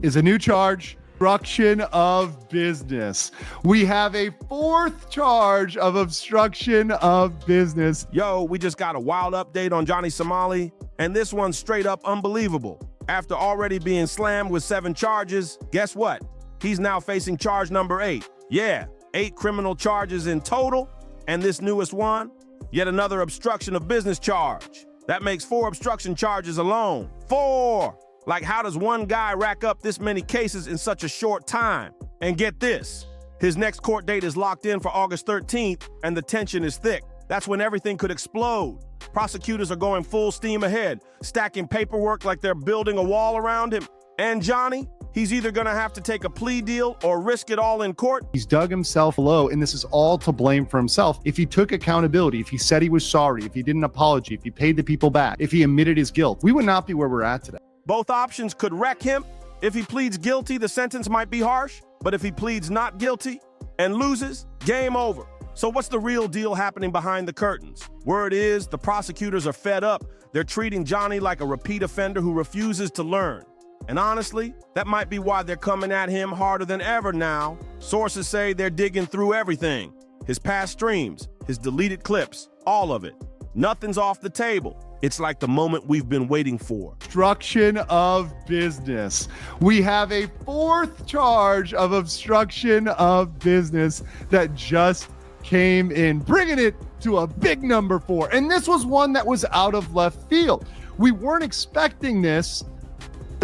is a new charge, obstruction of business. We have a fourth charge of obstruction of business. Yo, we just got a wild update on Johnny Somali, and this one's straight up unbelievable. After already being slammed with 7 charges, guess what? He's now facing charge number 8. Yeah, 8 criminal charges in total, and this newest one, yet another obstruction of business charge. That makes 4 obstruction charges alone. 4! Like, how does one guy rack up this many cases in such a short time? And get this, his next court date is locked in for August 13th, and the tension is thick. That's when everything could explode. Prosecutors are going full steam ahead, stacking paperwork like they're building a wall around him. And Johnny, he's either gonna have to take a plea deal or risk it all in court. He's dug himself low, and this is all to blame for himself. If he took accountability, if he said he was sorry, if he did an apology, if he paid the people back, if he admitted his guilt, we would not be where we're at today. Both options could wreck him. If he pleads guilty, the sentence might be harsh, but if he pleads not guilty and loses, game over. So what's the real deal happening behind the curtains? Word is, the prosecutors are fed up. They're treating Johnny like a repeat offender who refuses to learn. And honestly, that might be why they're coming at him harder than ever now. Sources say they're digging through everything. His past streams, his deleted clips, all of it. Nothing's off the table. It's like the moment we've been waiting for. Obstruction of business. We have a fourth charge of obstruction of business that just came in, bringing it to a big number 4. And this was one that was out of left field. We weren't expecting this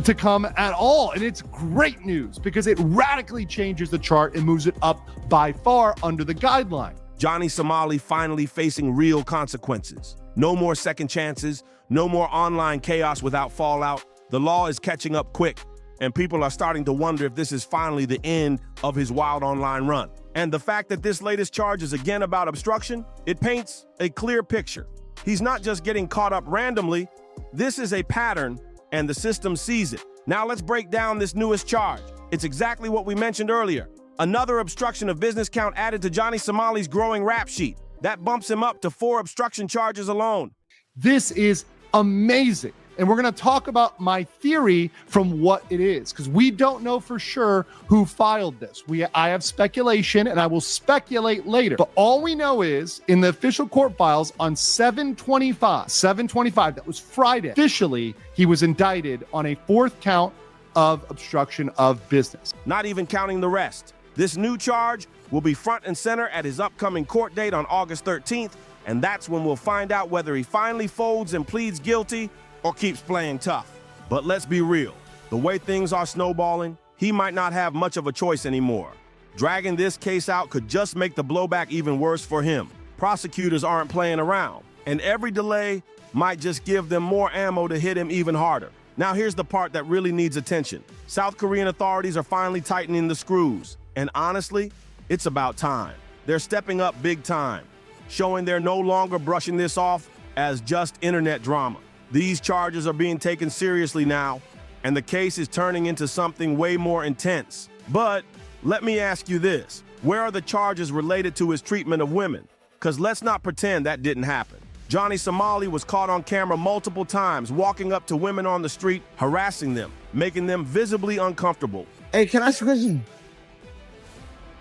to come at all. And it's great news because it radically changes the chart and moves it up by far under the guideline. Johnny Somali finally facing real consequences. No more second chances, no more online chaos without fallout. The law is catching up quick, and people are starting to wonder if this is finally the end of his wild online run. And the fact that this latest charge is again about obstruction, it paints a clear picture. He's not just getting caught up randomly. This is a pattern, and the system sees it. Now let's break down this newest charge. It's exactly what we mentioned earlier. Another obstruction of business count added to Johnny Somali's growing rap sheet. That bumps him up to 4 obstruction charges alone. This is amazing. And we're going to talk about my theory from what it is, because we don't know for sure who filed this. I have speculation, and I will speculate later. But all we know is in the official court files on 7/25, that was Friday, officially, he was indicted on a 4th count of obstruction of business. Not even counting the rest. This new charge will be front and center at his upcoming court date on August 13th, and that's when we'll find out whether he finally folds and pleads guilty or keeps playing tough. But let's be real, the way things are snowballing, he might not have much of a choice anymore. Dragging this case out could just make the blowback even worse for him. Prosecutors aren't playing around, and every delay might just give them more ammo to hit him even harder. Now here's the part that really needs attention. South Korean authorities are finally tightening the screws, and honestly, it's about time. They're stepping up big time, showing they're no longer brushing this off as just internet drama. These charges are being taken seriously now, and the case is turning into something way more intense. But let me ask you this, where are the charges related to his treatment of women? Because let's not pretend that didn't happen. Johnny Somali was caught on camera multiple times, walking up to women on the street, harassing them, making them visibly uncomfortable. Hey, can I ask you a question?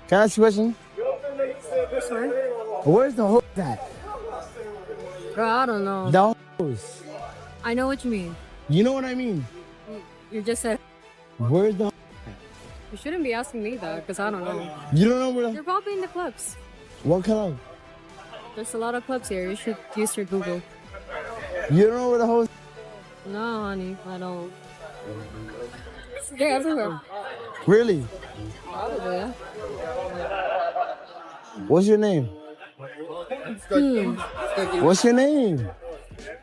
Can I ask you a question? Sorry? Where's the hose at? Girl, I don't know. The hose. I know what you mean. You know what I mean? You just said, Where's the hose? you shouldn't be asking me that, because I don't know. You don't know where the... You're probably in the clubs. What club? There's a lot of clubs here. You should use your Google. You don't know where the hose... No, honey, I don't. They're everywhere. Really? Probably, yeah. What's your name? What's your name?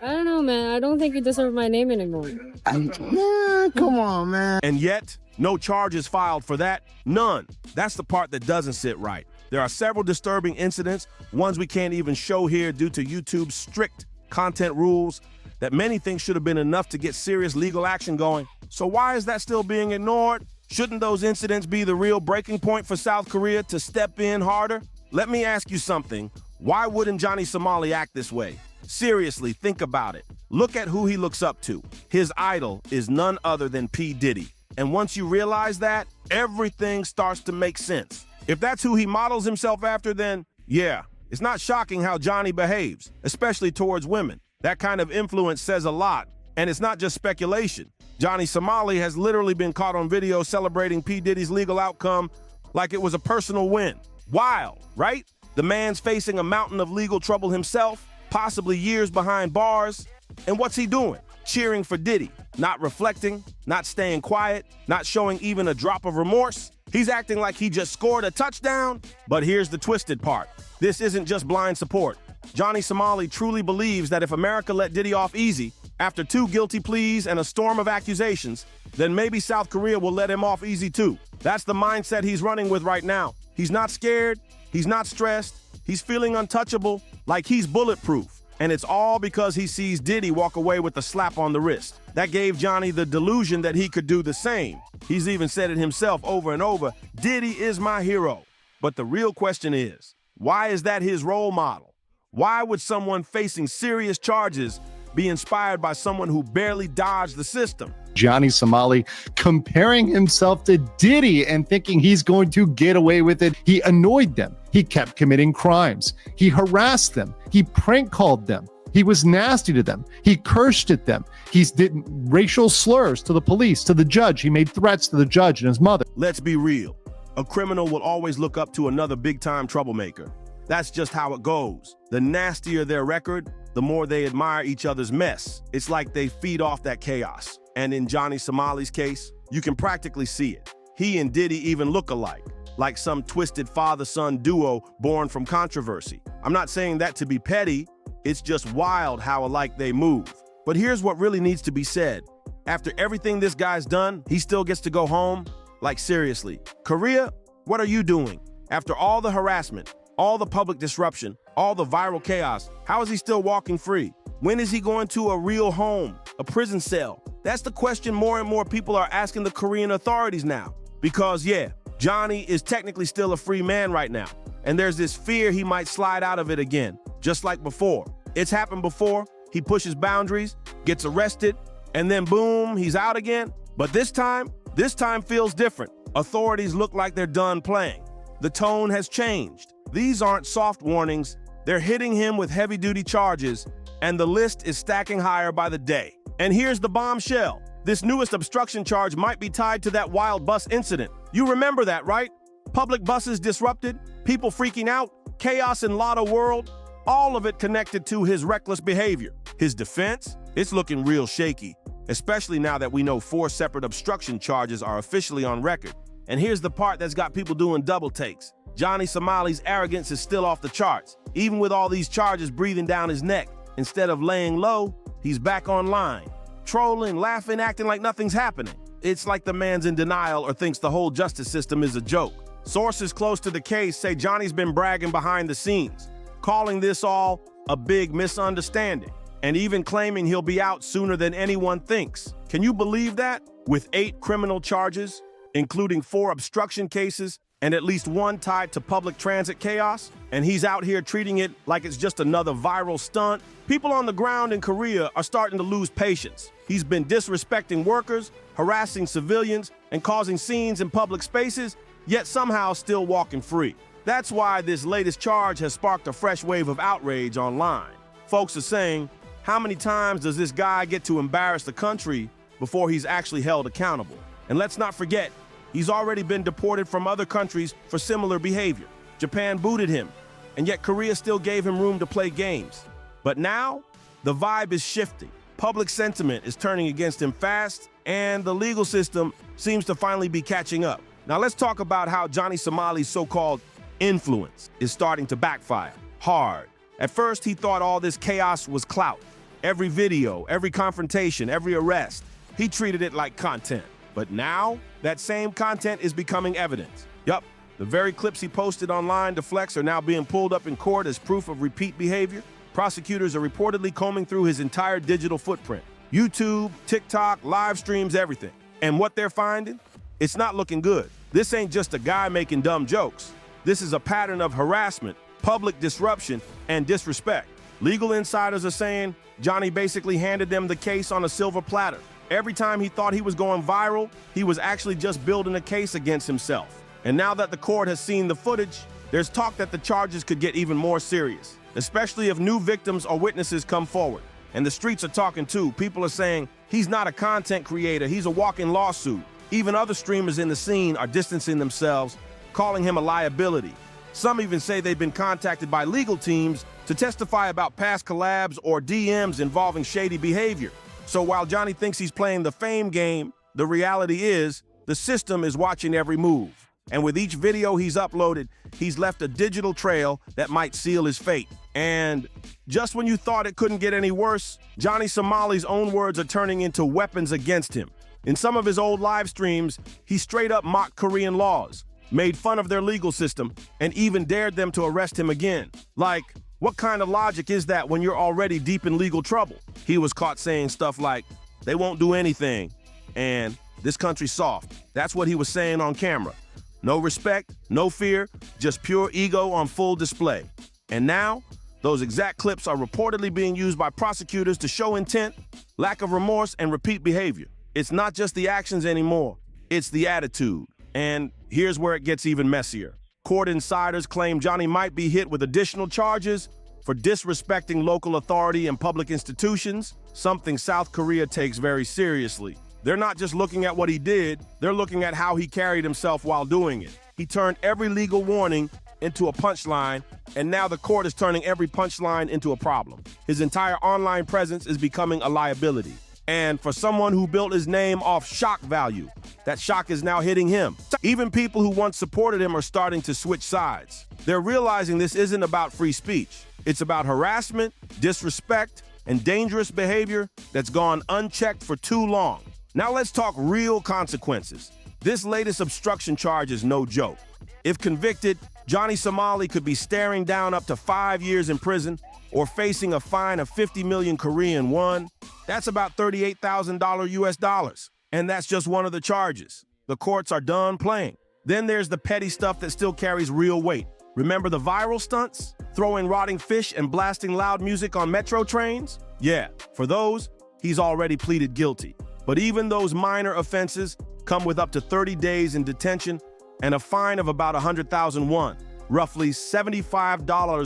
I don't know, man. I don't think you deserve my name anymore. Man, come on, man. And yet, no charges filed for that, none. That's the part that doesn't sit right. There are several disturbing incidents, ones we can't even show here due to YouTube's strict content rules that many think should have been enough to get serious legal action going. So why is that still being ignored? Shouldn't those incidents be the real breaking point for South Korea to step in harder? Let me ask you something. Why wouldn't Johnny Somali act this way? Seriously, think about it. Look at who he looks up to. His idol is none other than P. Diddy. And once you realize that, everything starts to make sense. If that's who he models himself after, then yeah, it's not shocking how Johnny behaves, especially towards women. That kind of influence says a lot, and it's not just speculation. Johnny Somali has literally been caught on video celebrating P. Diddy's legal outcome like it was a personal win. Wild, right? The man's facing a mountain of legal trouble himself, possibly years behind bars. And what's he doing? Cheering for Diddy, not reflecting, not staying quiet, not showing even a drop of remorse. He's acting like he just scored a touchdown. But here's the twisted part. This isn't just blind support. Johnny Somali truly believes that if America let Diddy off easy, after 2 guilty pleas and a storm of accusations, then maybe South Korea will let him off easy too. That's the mindset he's running with right now. He's not scared, he's not stressed, he's feeling untouchable, like he's bulletproof. And it's all because he sees Diddy walk away with a slap on the wrist. That gave Johnny the delusion that he could do the same. He's even said it himself over and over, Diddy is my hero. But the real question is, why is that his role model? Why would someone facing serious charges be inspired by someone who barely dodged the system? Johnny Somali comparing himself to Diddy and thinking he's going to get away with it. He annoyed them. He kept committing crimes. He harassed them. He prank called them. He was nasty to them. He cursed at them. He did racial slurs to the police, to the judge. He made threats to the judge and his mother. Let's be real. A criminal will always look up to another big-time troublemaker. That's just how it goes. The nastier their record, the more they admire each other's mess. It's like they feed off that chaos. And in Johnny Somali's case, you can practically see it. He and Diddy even look alike, like some twisted father-son duo born from controversy. I'm not saying that to be petty, it's just wild how alike they move. But here's what really needs to be said. After everything this guy's done, he still gets to go home? Like seriously, Korea, what are you doing? After all the harassment, all the public disruption, all the viral chaos, how is he still walking free? When is he going to a real home, a prison cell? That's the question more and more people are asking the Korean authorities now. Because yeah, Johnny is technically still a free man right now. And there's this fear he might slide out of it again, just like before. It's happened before. He pushes boundaries, gets arrested, and then boom, he's out again. But this time feels different. Authorities look like they're done playing. The tone has changed. These aren't soft warnings. They're hitting him with heavy-duty charges, and the list is stacking higher by the day. And here's the bombshell. This newest obstruction charge might be tied to that wild bus incident. You remember that, right? Public buses disrupted, people freaking out, chaos in Lotto World, all of it connected to his reckless behavior. His defense, it's looking real shaky, especially now that we know 4 separate obstruction charges are officially on record. And here's the part that's got people doing double takes. Johnny Somali's arrogance is still off the charts, even with all these charges breathing down his neck. Instead of laying low, he's back online, trolling, laughing, acting like nothing's happening. It's like the man's in denial or thinks the whole justice system is a joke. Sources close to the case say Johnny's been bragging behind the scenes, calling this all a big misunderstanding, and even claiming he'll be out sooner than anyone thinks. Can you believe that? With 8 criminal charges, including 4 obstruction cases, and at least 1 tied to public transit chaos, and he's out here treating it like it's just another viral stunt. People on the ground in Korea are starting to lose patience. He's been disrespecting workers, harassing civilians, and causing scenes in public spaces, yet somehow still walking free. That's why this latest charge has sparked a fresh wave of outrage online. Folks are saying, how many times does this guy get to embarrass the country before he's actually held accountable? And let's not forget, he's already been deported from other countries for similar behavior. Japan booted him, and yet Korea still gave him room to play games. But now, the vibe is shifting. Public sentiment is turning against him fast, and the legal system seems to finally be catching up. Now let's talk about how Johnny Somali's so-called influence is starting to backfire hard. At first, he thought all this chaos was clout. Every video, every confrontation, every arrest, he treated it like content. But now, that same content is becoming evidence. Yup, the very clips he posted online to flex are now being pulled up in court as proof of repeat behavior. Prosecutors are reportedly combing through his entire digital footprint. YouTube, TikTok, live streams, everything. And what they're finding? It's not looking good. This ain't just a guy making dumb jokes. This is a pattern of harassment, public disruption, and disrespect. Legal insiders are saying Johnny basically handed them the case on a silver platter. Every time he thought he was going viral, he was actually just building a case against himself. And now that the court has seen the footage, there's talk that the charges could get even more serious, especially if new victims or witnesses come forward. And the streets are talking too. People are saying he's not a content creator, he's a walking lawsuit. Even other streamers in the scene are distancing themselves, calling him a liability. Some even say they've been contacted by legal teams to testify about past collabs or DMs involving shady behavior. So while Johnny thinks he's playing the fame game, the reality is the system is watching every move. And with each video he's uploaded, he's left a digital trail that might seal his fate. And just when you thought it couldn't get any worse, Johnny Somali's own words are turning into weapons against him. In some of his old live streams, he straight up mocked Korean laws, made fun of their legal system, and even dared them to arrest him again. Like, what kind of logic is that when you're already deep in legal trouble? He was caught saying stuff like, "They won't do anything," and "This country's soft." That's what he was saying on camera. No respect, no fear, just pure ego on full display. And now, those exact clips are reportedly being used by prosecutors to show intent, lack of remorse, and repeat behavior. It's not just the actions anymore, it's the attitude. And here's where it gets even messier. Court insiders claim Johnny might be hit with additional charges for disrespecting local authority and public institutions, something South Korea takes very seriously. They're not just looking at what he did, they're looking at how he carried himself while doing it. He turned every legal warning into a punchline, and now the court is turning every punchline into a problem. His entire online presence is becoming a liability. And for someone who built his name off shock value, that shock is now hitting him. Even people who once supported him are starting to switch sides. They're realizing this isn't about free speech. It's about harassment, disrespect, and dangerous behavior that's gone unchecked for too long. Now let's talk real consequences. This latest obstruction charge is no joke. If convicted, Johnny Somali could be staring down up to 5 years in prison or facing a fine of 50 million Korean won. That's about $38,000 US dollars. And that's just one of the charges. The courts are done playing. Then there's the petty stuff that still carries real weight. Remember the viral stunts? Throwing rotting fish and blasting loud music on metro trains? Yeah, for those, he's already pleaded guilty. But even those minor offenses come with up to 30 days in detention and a fine of about 100,000 won, roughly $75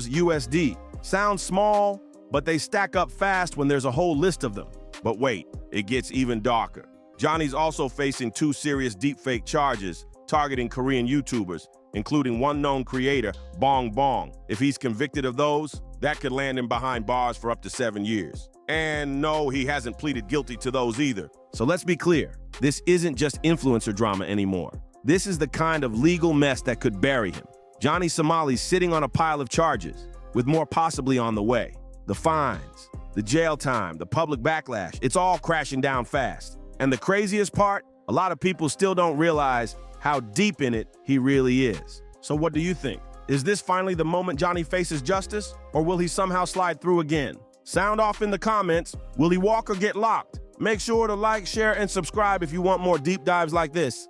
USD. Sounds small, but they stack up fast when there's a whole list of them. But wait, it gets even darker. Johnny's also facing 2 serious deepfake charges targeting Korean YouTubers, including one known creator, Bong Bong. If he's convicted of those, that could land him behind bars for up to 7 years. And no, he hasn't pleaded guilty to those either. So let's be clear, this isn't just influencer drama anymore. This is the kind of legal mess that could bury him. Johnny Somali's sitting on a pile of charges, with more possibly on the way. The fines, the jail time, the public backlash, it's all crashing down fast. And the craziest part, a lot of people still don't realize how deep in it he really is. So what do you think? Is this finally the moment Johnny faces justice, or will he somehow slide through again? Sound off in the comments. Will he walk or get locked? Make sure to like, share, and subscribe if you want more deep dives like this.